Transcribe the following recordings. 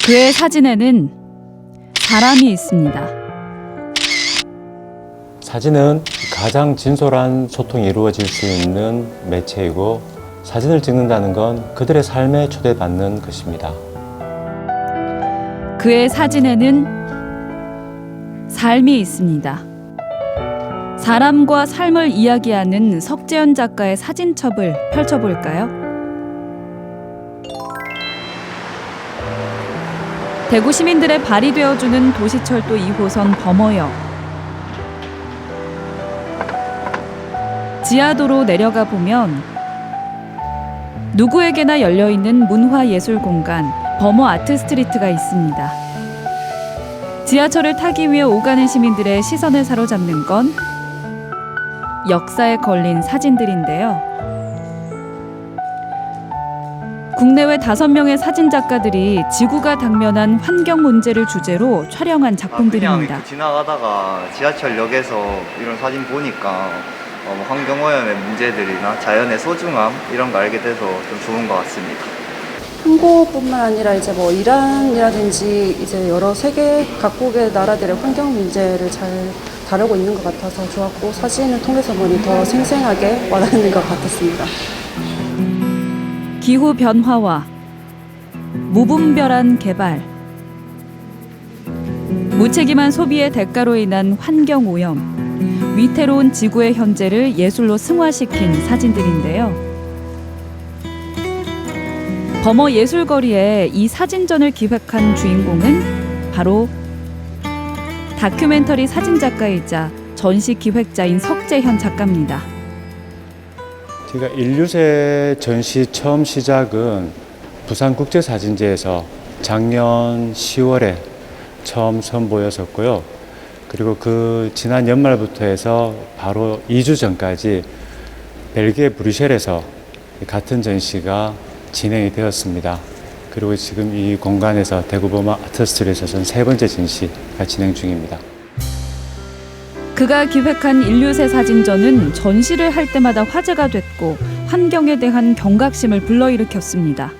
그의 사진에는 사람이 있습니다. 사진은 가장 진솔한 소통이 이루어질 수 있는 매체이고 사진을 찍는다는 건 그들의 삶에 초대받는 것입니다. 그의 사진에는 삶이 있습니다. 사람과 삶을 이야기하는 석재현 작가의 사진첩을 펼쳐볼까요? 대구 시민들의 발이 되어주는 도시철도 2호선 범어역. 지하도로 내려가 보면 누구에게나 열려있는 문화예술 공간 범어 아트스트리트가 있습니다. 지하철을 타기 위해 오가는 시민들의 시선을 사로잡는 건 역사에 걸린 사진들인데요. 국내외 5명의 사진 작가들이 지구가 당면한 환경 문제를 주제로 촬영한 작품들입니다. 그냥 지나가다가 지하철역에서 이런 사진 보니까 환경오염의 문제들이나 자연의 소중함 이런 거 알게 돼서 좀 좋은 것 같습니다. 한국뿐만 아니라 이제 뭐 이란이라든지 이제 여러 세계 각국의 나라들의 환경 문제를 잘 다루고 있는 것 같아서 좋았고 사진을 통해서 보니 더 생생하게 와닿는 것 같았습니다. 기후 변화와 무분별한 개발, 무책임한 소비의 대가로 인한 환경 오염, 위태로운 지구의 현재를 예술로 승화시킨 사진들인데요. 범어 예술거리에 이 사진전을 기획한 주인공은 바로 다큐멘터리 사진작가이자 전시 기획자인 석재현 작가입니다. 제가 인류세 전시 처음 시작은 부산국제사진제에서 작년 10월에 처음 선보였었고요. 그리고 그 지난 연말부터 해서 바로 2주 전까지 벨기에 브뤼셀에서 같은 전시가 진행이 되었습니다. 그리고 지금 이 공간에서 대구 범어 아트스트리트에서는 3번째 전시가 진행 중입니다. 그가 기획한 인류세 사진전은 전시를 할 때마다 화제가 됐고 환경에 대한 경각심을 불러일으켰습니다.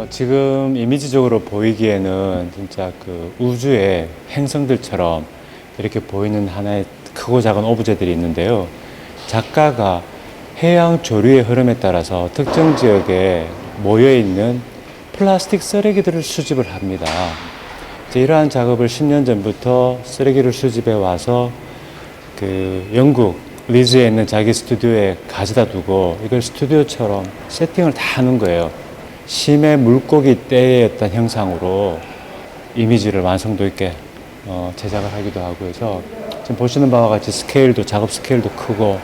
지금 이미지적으로 보이기에는 진짜 그 우주의 행성들처럼 이렇게 보이는 하나의 크고 작은 오브제들이 있는데요. 작가가 해양 조류의 흐름에 따라서 특정 지역에 모여있는 플라스틱 쓰레기들을 수집을 합니다. 이러한 작업을 10년 전부터 쓰레기를 수집해 와서 그 영국 리즈에 있는 자기 스튜디오에 가져다 두고 이걸 스튜디오처럼 세팅을 다 하는 거예요. 심해 물고기 떼의 어떤 형상으로 이미지를 완성도 있게 제작을 하기도 하고 해서 지금 보시는 바와 같이 스케일도 작업 스케일도 크고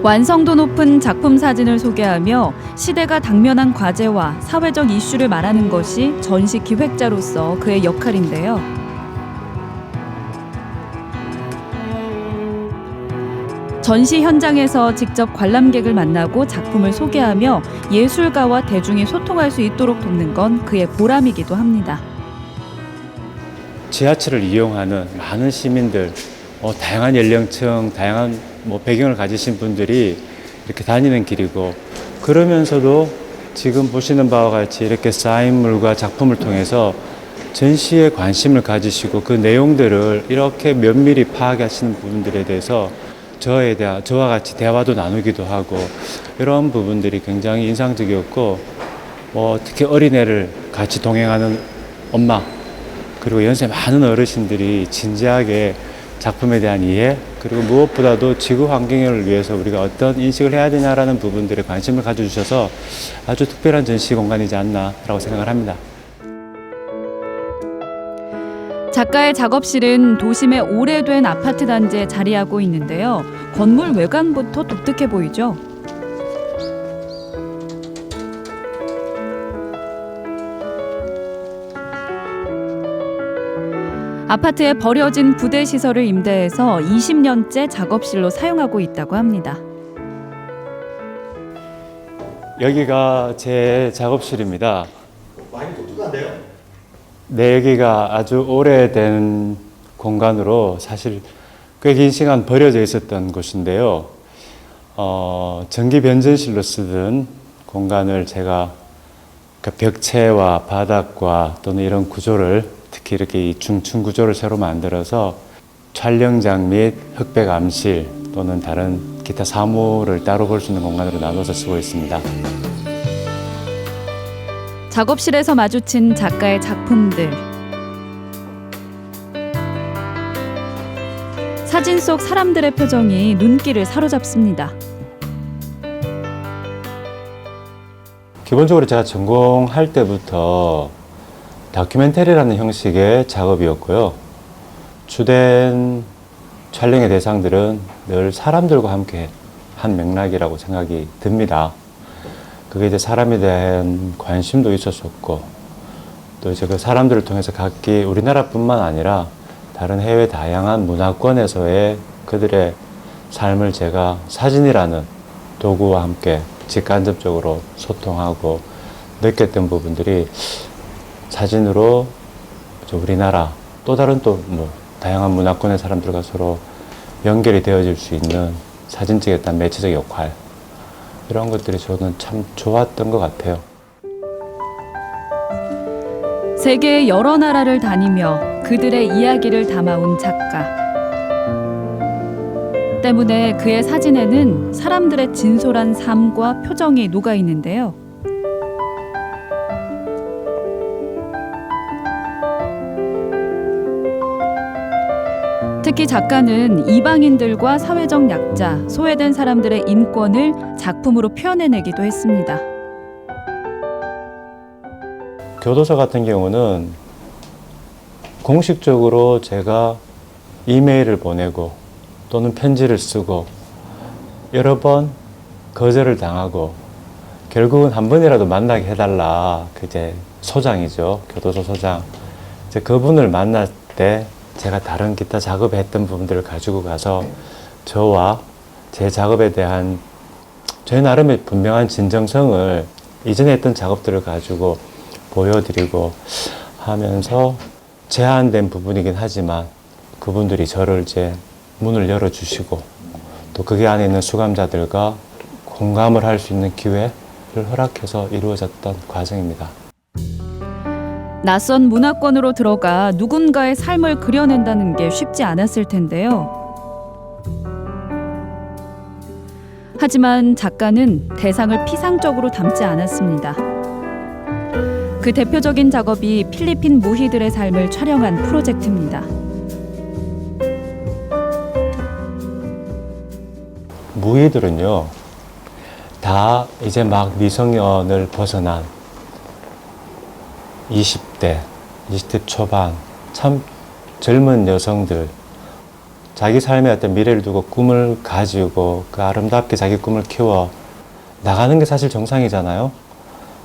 완성도 높은 작품 사진을 소개하며 시대가 당면한 과제와 사회적 이슈를 말하는 것이 전시 기획자로서 그의 역할인데요. 전시 현장에서 직접 관람객을 만나고 작품을 소개하며 예술가와 대중이 소통할 수 있도록 돕는 건 그의 보람이기도 합니다. 지하철을 이용하는 많은 시민들, 다양한 연령층, 다양한 배경을 가지신 분들이 이렇게 다니는 길이고 그러면서도 지금 보시는 바와 같이 이렇게 사인물과 작품을 통해서 전시에 관심을 가지시고 그 내용들을 이렇게 면밀히 파악하시는 부분들에 대해서 저와 같이 대화도 나누기도 하고 이런 부분들이 굉장히 인상적이었고 특히 어린애를 같이 동행하는 엄마 그리고 연세 많은 어르신들이 진지하게 작품에 대한 이해 그리고 무엇보다도 지구 환경을 위해서 우리가 어떤 인식을 해야 되냐라는 부분들에 관심을 가져주셔서 아주 특별한 전시 공간이지 않나라고 생각을 합니다. 작가의 작업실은 도심의 오래된 아파트 단지에 자리하고 있는데요. 건물 외관부터 독특해 보이죠? 아파트에 버려진 부대 시설을 임대해서 20년째 작업실로 사용하고 있다고 합니다. 여기가 제 작업실입니다. 많이 독특한데요? 네, 여기가 아주 오래된 공간으로 사실 꽤 긴 시간 버려져 있었던 곳인데요. 전기 변전실로 쓰던 공간을 제가 그러니까 벽체와 바닥과 또는 이런 구조를 특히 이렇게 이 중층 구조를 새로 만들어서 촬영장 및 흑백 암실 또는 다른 기타 사무를 따로 볼 수 있는 공간으로 나눠서 쓰고 있습니다. 작업실에서 마주친 작가의 작품들. 사진 속 사람들의 표정이 눈길을 사로잡습니다. 기본적으로 제가 전공할 때부터 다큐멘터리라는 형식의 작업이었고요. 주된 촬영의 대상들은 늘 사람들과 함께 한 맥락이라고 생각이 듭니다. 그게 이제 사람에 대한 관심도 있었었고, 또 이제 그 사람들을 통해서 각기 우리나라뿐만 아니라 다른 해외 다양한 문화권에서의 그들의 삶을 제가 사진이라는 도구와 함께 직간접적으로 소통하고 느꼈던 부분들이 사진으로 우리나라 또 다른 또 뭐 다양한 문화권의 사람들과 서로 연결이 되어질 수 있는 사진 찍에 대한 매체적 역할, 이런 것들이 저는 참 좋았던 것 같아요. 세계의 여러 나라를 다니며 그들의 이야기를 담아온 작가. 때문에 그의 사진에는 사람들의 진솔한 삶과 표정이 녹아 있는데요. 특히 작가는 이방인들과 사회적 약자, 소외된 사람들의 인권을 작품으로 표현해내기도 했습니다. 교도소 같은 경우는 공식적으로 제가 이메일을 보내고 또는 편지를 쓰고 여러 번 거절을 당하고 결국은 한 번이라도 만나게 해달라. 그제 소장이죠. 교도소 소장. 이제 그분을 만날 때 제가 다른 기타 작업에 했던 부분들을 가지고 가서 저와 제 작업에 대한 저희 나름의 분명한 진정성을 이전에 했던 작업들을 가지고 보여드리고 하면서 제한된 부분이긴 하지만 그분들이 저를 이제 문을 열어주시고 또 그게 안에 있는 수감자들과 공감을 할 수 있는 기회를 허락해서 이루어졌던 과정입니다. 낯선 문화권으로 들어가 누군가의 삶을 그려낸다는 게 쉽지 않았을 텐데요. 하지만 작가는 대상을 피상적으로 담지 않았습니다. 그 대표적인 작업이 필리핀 무희들의 삶을 촬영한 프로젝트입니다. 무희들은요, 다 이제 막 미성년을 벗어난 20대 초반, 참 젊은 여성들, 자기 삶의 어떤 미래를 두고 꿈을 가지고 그 아름답게 자기 꿈을 키워 나가는 게 사실 정상이잖아요.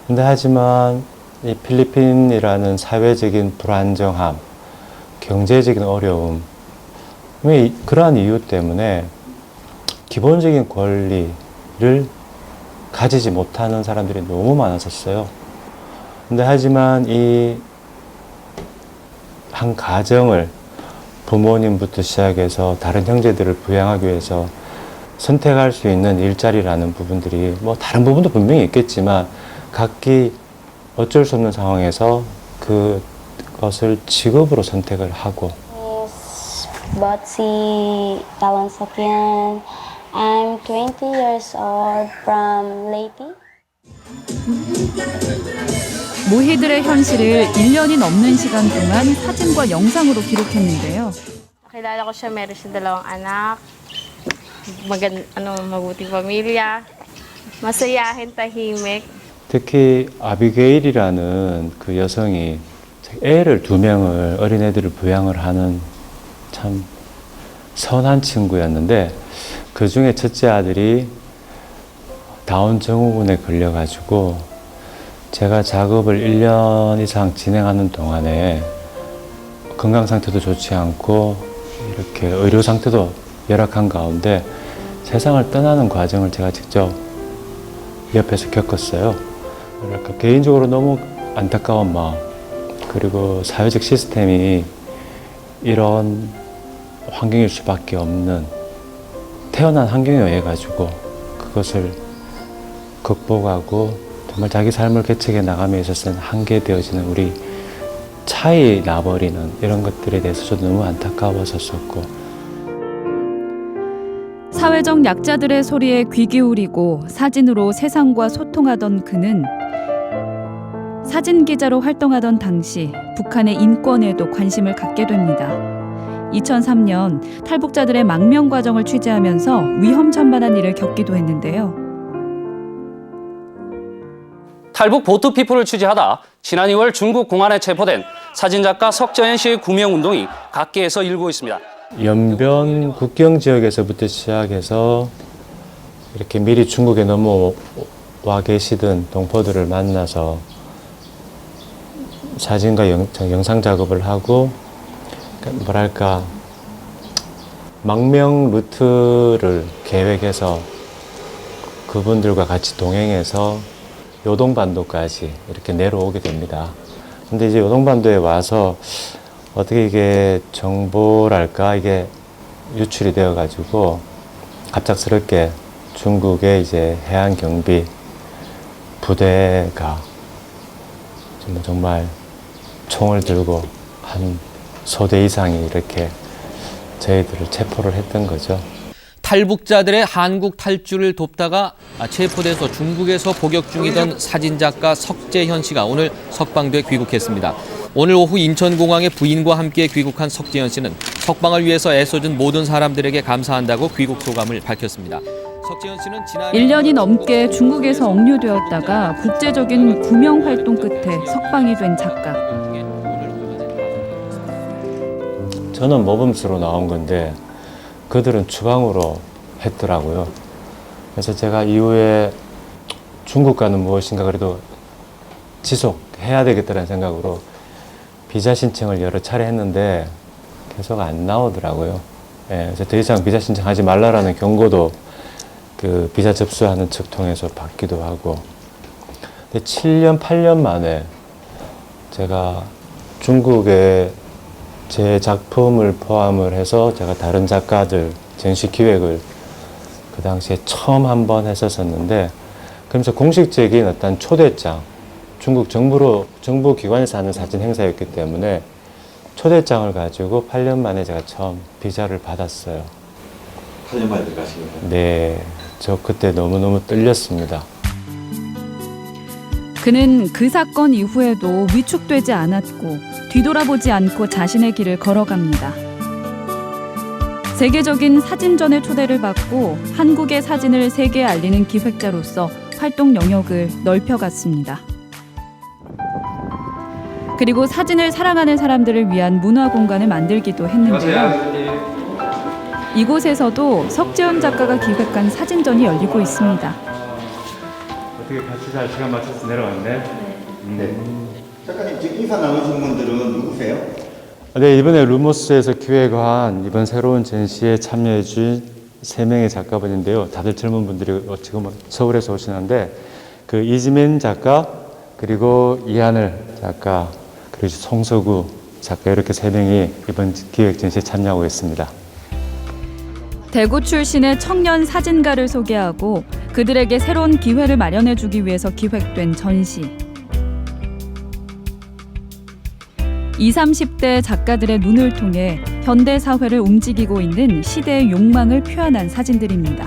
근데 하지만 이 필리핀이라는 사회적인 불안정함, 경제적인 어려움, 그러한 이유 때문에 기본적인 권리를 가지지 못하는 사람들이 너무 많았었어요. 근데 하지만 이 한 가정을 부모님부터 시작해서 다른 형제들을 부양하기 위해서 선택할 수 있는 일자리라는 부분들이 뭐 다른 부분도 분명히 있겠지만 각기 어쩔 수 없는 상황에서 그것을 직업으로 선택을 하고. Botsi Tawansakian. I'm 20 years old from Leyte. 무희들의 현실을 1년이 넘는 시간 동안 사진과 영상으로 기록했는데요. Kilala ko siya, meron siya 2 anak. Mabuting pamilya. Masayahin, tahimik. 특히 아비게일이라는 그 여성이 애를 2명을 어린애들을 부양을 하는 참 선한 친구였는데 그 중에 첫째 아들이 다운 증후군에 걸려가지고 제가 작업을 1년 이상 진행하는 동안에 건강 상태도 좋지 않고 이렇게 의료 상태도 열악한 가운데 세상을 떠나는 과정을 제가 직접 옆에서 겪었어요. 그러니까 개인적으로 너무 안타까운 마음, 그리고 사회적 시스템이 이런 환경일 수밖에 없는 태어난 환경에 의해 가지고 그것을 극복하고 또 정말 자기 삶을 개척해 나감에 있어서는 한계되어지는 우리 차이 나버리는 이런 것들에 대해서 저도 너무 안타까웠었고 사회적 약자들의 소리에 귀 기울이고 사진으로 세상과 소통하던 그는 사진 기자로 활동하던 당시 북한의 인권에도 관심을 갖게 됩니다. 2003년 탈북자들의 망명 과정을 취재하면서 위험천만한 일을 겪기도 했는데요. 탈북 보트피플을 취재하다 지난 2월 중국 공안에 체포된 사진작가 석재현 씨의 구명운동이 각계에서 일고 있습니다. 연변 국경 지역에서부터 시작해서 이렇게 미리 중국에 넘어와 계시던 동포들을 만나서 사진과 영상 작업을 하고 뭐랄까 망명 루트를 계획해서 그분들과 같이 동행해서 요동반도까지 이렇게 내려오게 됩니다. 근데 이제 요동반도에 와서 어떻게 이게 정보랄까 이게 유출이 되어 가지고 갑작스럽게 중국의 이제 해안 경비 부대가 정말 총을 들고 한 소대 이상이 이렇게 저희들을 체포를 했던 거죠. 탈북자들의 한국 탈주를 돕다가 체포돼서 중국에서 복역 중이던 사진작가 석재현 씨가 오늘 석방돼 귀국했습니다. 오늘 오후 인천공항에 부인과 함께 귀국한 석재현 씨는 석방을 위해서 애써준 모든 사람들에게 감사한다고 귀국 소감을 밝혔습니다. 석재현 씨는 지난 1년이 넘게 중국에서 억류되었다가 국제적인 구명 활동 끝에 석방이 된 작가. 저는 모범수로 나온 건데 그들은 추방으로 했더라고요. 그래서 제가 이후에 중국과는 무엇인가 그래도 지속해야 되겠다는 생각으로 비자 신청을 여러 차례 했는데 계속 안 나오더라고요. 예, 그래서 더 이상 비자 신청하지 말라라는 경고도 그 비자 접수하는 측 통해서 받기도 하고. 근데 7년, 8년 만에 제가 중국에 제 작품을 포함을 해서 제가 다른 작가들 전시 기획을 그 당시에 처음 한번 했었었는데, 그러면서 공식적인 어떤 초대장, 중국 정부 기관에서 하는 사진 행사였기 때문에 초대장을 가지고 8년 만에 제가 처음 비자를 받았어요. 8년 만에 들어가신 거예요? 네, 저 그때 너무너무 떨렸습니다. 그는 그 사건 이후에도 위축되지 않았고 뒤돌아보지 않고 자신의 길을 걸어갑니다. 세계적인 사진전의 초대를 받고 한국의 사진을 세계에 알리는 기획자로서 활동 영역을 넓혀갔습니다. 그리고 사진을 사랑하는 사람들을 위한 문화 공간을 만들기도 했는데요. 이곳에서도 석재현 작가가 기획한 사진전이 열리고 있습니다. 어떻게 같이 잘 시간 맞춰서 내려왔네? 네. 작가님, 지금 인사 나누신 분들은 누구세요? 네, 이번에 루모스에서 기획한 이번 새로운 전시에 참여해 준 3명의 작가분인데요. 다들 젊은 분들이 지금 서울에서 오시는데 그 이지민 작가, 그리고 이하늘 작가, 그리고 송서구 작가 이렇게 3명이 이번 기획 전시에 참여하고 있습니다. 대구 출신의 청년 사진가를 소개하고 그들에게 새로운 기회를 마련해주기 위해서 기획된 전시. 20, 30대 작가들의 눈을 통해 현대 사회를 움직이고 있는 시대의 욕망을 표현한 사진들입니다.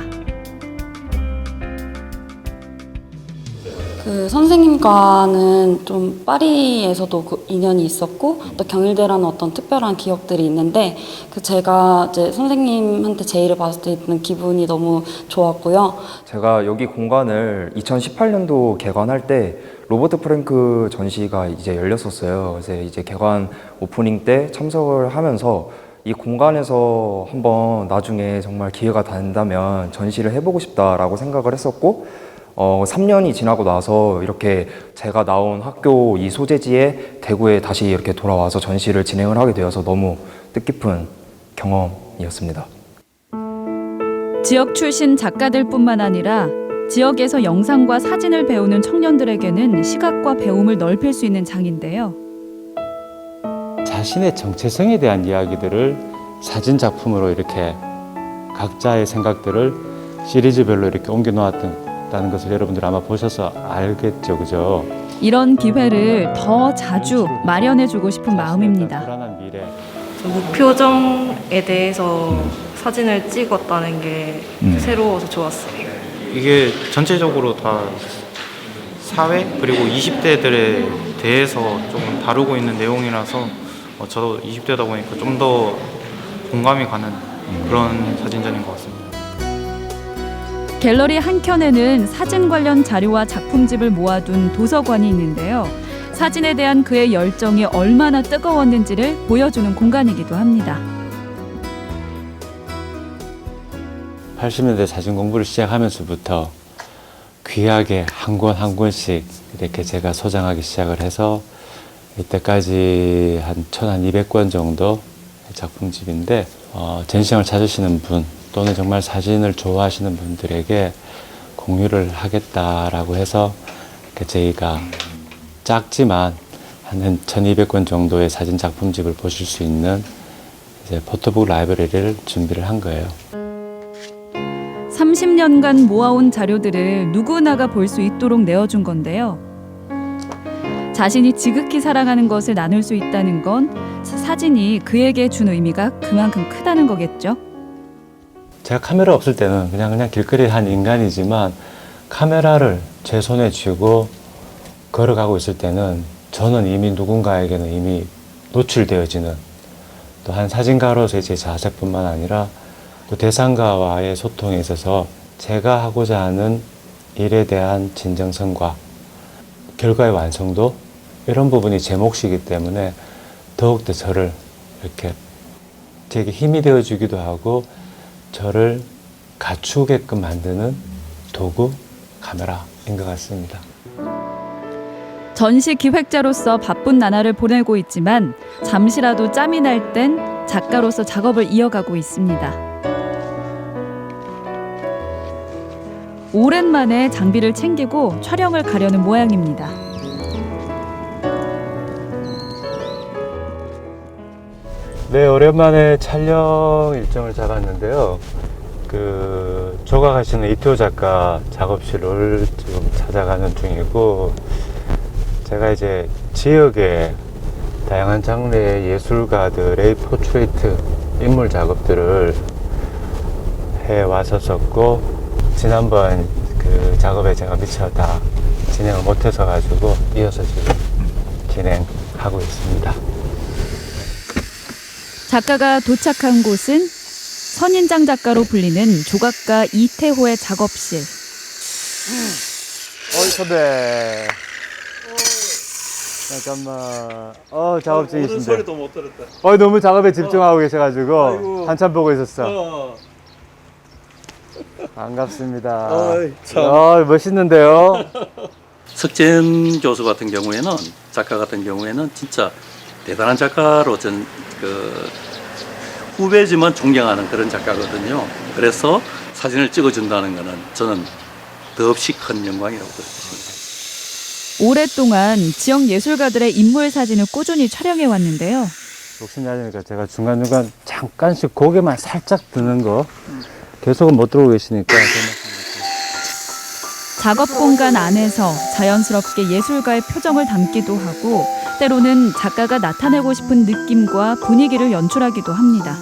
그 선생님과는 좀 파리에서도 그 인연이 있었고 또 경일대라는 어떤 특별한 기억들이 있는데 그 제가 이제 선생님한테 제의를 받았을 때 있는 기분이 너무 좋았고요. 제가 여기 공간을 2018년도 개관할 때 로버트 프랭크 전시가 이제 열렸었어요. 그래서 이제 개관 오프닝 때 참석을 하면서 이 공간에서 한번 나중에 정말 기회가 된다면 전시를 해보고 싶다라고 생각을 했었고 3년이 지나고 나서 이렇게 제가 나온 학교 이 소재지에 대구에 다시 이렇게 돌아와서 전시를 진행을 하게 되어서 너무 뜻깊은 경험이었습니다. 지역 출신 작가들뿐만 아니라 지역에서 영상과 사진을 배우는 청년들에게는 시각과 배움을 넓힐 수 있는 장인데요. 자신의 정체성에 대한 이야기들을 사진 작품으로 이렇게 각자의 생각들을 시리즈별로 이렇게 옮겨 놓았던 있었다는 것을 여러분들 아마 보셔서 알겠죠, 그죠? 이런 기회를 더 자주 마련해주고 싶은 마음입니다. 불안한 미래. 무표정에 대해서 사진을 찍었다는 게 새로워서 좋았어요. 이게 전체적으로 다 사회 그리고 20대들에 대해서 조금 다루고 있는 내용이라서 저도 20대다 보니까 좀 더 공감이 가는 그런 사진전인 것 같습니다. 갤러리 한켠에는 사진 관련 자료와 작품집을 모아둔 도서관이 있는데요. 사진에 대한 그의 열정이 얼마나 뜨거웠는지를 보여주는 공간이기도 합니다. 80년대 사진 공부를 시작하면서부터 귀하게 한 권 한 권씩 이렇게 제가 소장하기 시작을 해서 이때까지 한 1200권 정도 작품집인데 전시장을 찾으시는 분 또는 정말 사진을 좋아하시는 분들에게 공유를 하겠다라고 해서 저희가 작지만 한 1200권 정도의 사진 작품집을 보실 수 있는 이제 포토북 라이브러리를 준비를 한 거예요. 30년간 모아온 자료들을 누구나가 볼 수 있도록 내어준 건데요. 자신이 지극히 사랑하는 것을 나눌 수 있다는 건 사진이 그에게 준 의미가 그만큼 크다는 거겠죠. 제가 카메라 없을 때는 그냥 길거리에 한 인간이지만 카메라를 제 손에 쥐고 걸어가고 있을 때는 저는 이미 누군가에게는 이미 노출되어지는 또 한 사진가로서의 제 자색뿐만 아니라 또 대상가와의 소통에 있어서 제가 하고자 하는 일에 대한 진정성과 결과의 완성도 이런 부분이 제 몫이기 때문에 더욱더 저를 이렇게 제게 힘이 되어주기도 하고 저를 갖추게끔 만드는 도구, 카메라인 것 같습니다. 전시 기획자로서 바쁜 나날을 보내고 있지만 잠시라도 짬이 날 땐 작가로서 작업을 이어가고 있습니다. 오랜만에 장비를 챙기고 촬영을 가려는 모양입니다. 네, 오랜만에 촬영 일정을 잡았는데요. 조각하시는 이태호 작가 작업실을 지금 찾아가는 중이고, 제가 이제 지역의 다양한 장르의 예술가들의 포트레이트 인물 작업들을 해 왔었었고, 지난번 그 작업에 제가 미처 다 진행을 못해서 가지고 이어서 지금 진행하고 있습니다. 작가가 도착한 곳은 선인장 작가로 불리는 조각가 이태호의 작업실. 선배. 잠깐만. 작업 중이신데. 소리도 못 들었다. 너무 작업에 집중하고 계셔가지고 아이고. 한참 보고 있었어. 반갑습니다. 멋있는데요. 석재현 교수 같은 경우에는 작가 같은 경우에는 진짜 대단한 작가로 후배지만 존경하는 그런 작가거든요. 그래서 사진을 찍어준다는 것은 저는 더없이 큰 영광이라고 생각합니다. 오랫동안 지역 예술가들의 인물 사진을 꾸준히 촬영해 왔는데요. 욕심나니까 제가 중간중간 잠깐씩 고개만 살짝 드는 거 계속은 못 들어오고 계시니까 작업 공간 안에서 자연스럽게 예술가의 표정을 담기도 하고 때로는 작가가 나타내고 싶은 느낌과 분위기를 연출하기도 합니다.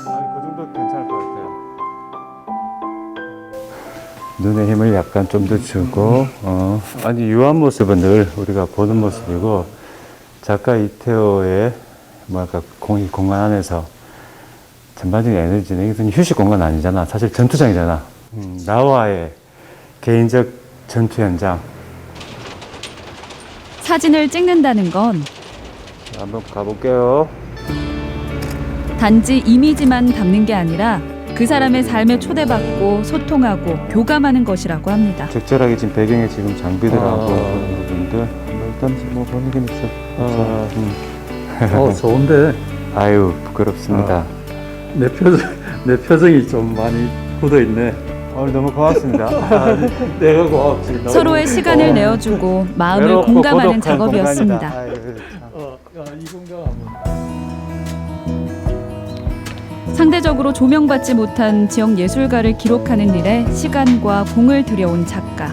그 정도 괜찮을 것 같아요. 눈에 힘을 약간 좀 더 주고 아니 유한 모습은 늘 우리가 보는 모습이고 작가 이태호의 뭐랄까 공간 안에서 전반적인 에너지는 이것은 휴식 공간 아니잖아. 사실 전투장이잖아. 나와의 개인적 전투 현장. 사진을 찍는다는 건 한번 가볼게요. 단지 이미지만 담는 게 아니라 그 사람의 삶에 초대받고 소통하고 교감하는 것이라고 합니다. 적절하게 지금 배경에 지금 장비들하고 그런 부분들 일단 뭐 보는 게 있어. 좋은데. 아유 부끄럽습니다. 내 표정이 좀 많이 굳어 있네. 오늘 너무 고맙습니다. 내가 고맙지. 서로의 시간을 내어주고 마음을 외롭고 공감하는 고독한 작업이었습니다. 공간이다. 아유, 참. 이 공간 한번. 상대적으로 조명받지 못한 지역 예술가를 기록하는 일에 시간과 공을 들여온 작가.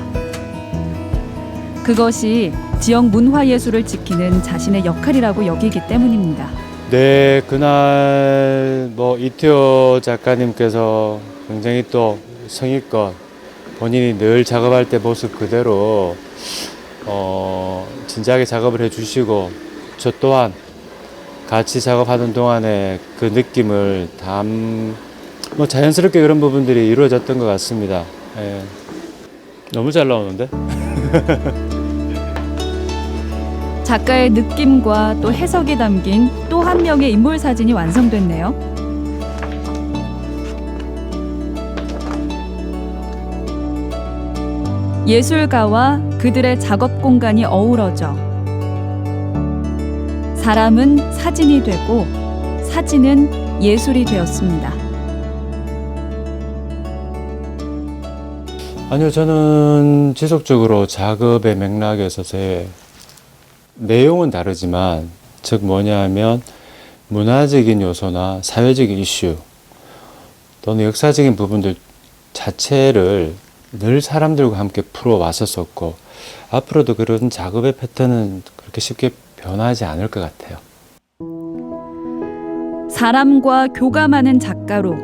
그것이 지역 문화예술을 지키는 자신의 역할이라고 여기기 때문입니다. 네, 그날 이태호 작가님께서 굉장히 또 성의껏 본인이 늘 작업할 때 모습 그대로 진지하게 작업을 해주시고 저 또한 같이 작업하는 동안에 그 느낌을 자연스럽게 그런 부분들이 이루어졌던 것 같습니다. 예. 너무 잘 나오는데? 작가의 느낌과 또 해석이 담긴 또 한 명의 인물 사진이 완성됐네요. 예술가와 그들의 작업 공간이 어우러져 사람은 사진이 되고 사진은 예술이 되었습니다. 아니요, 저는 지속적으로 작업의 맥락에서 제 내용은 다르지만 즉 뭐냐면 문화적인 요소나 사회적인 이슈 또는 역사적인 부분들 자체를 늘 사람들과 함께 풀어왔었었고 앞으로도 그런 작업의 패턴은 그렇게 쉽게 변하지 않을 것 같아요. 사람과 교감하는 작가로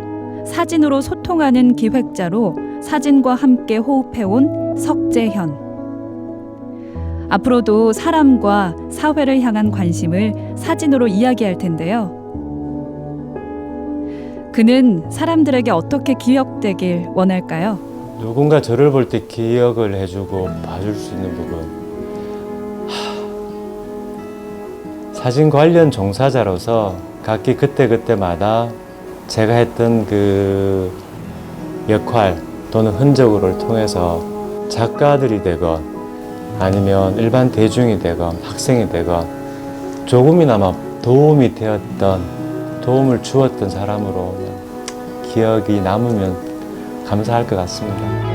사진으로 소통하는 기획자로 사진과 함께 호흡해온 석재현. 앞으로도 사람과 사회를 향한 관심을 사진으로 이야기할 텐데요. 그는 사람들에게 어떻게 기억되길 원할까요? 누군가 저를 볼 때 기억을 해주고 봐줄 수 있는 부분. 사진 관련 종사자로서 각기 그때그때마다 제가 했던 그 역할 또는 흔적을 통해서 작가들이 되건 아니면 일반 대중이 되건 학생이 되건 조금이나마 도움이 되었던, 도움을 주었던 사람으로 기억이 남으면 감사할 것 같습니다.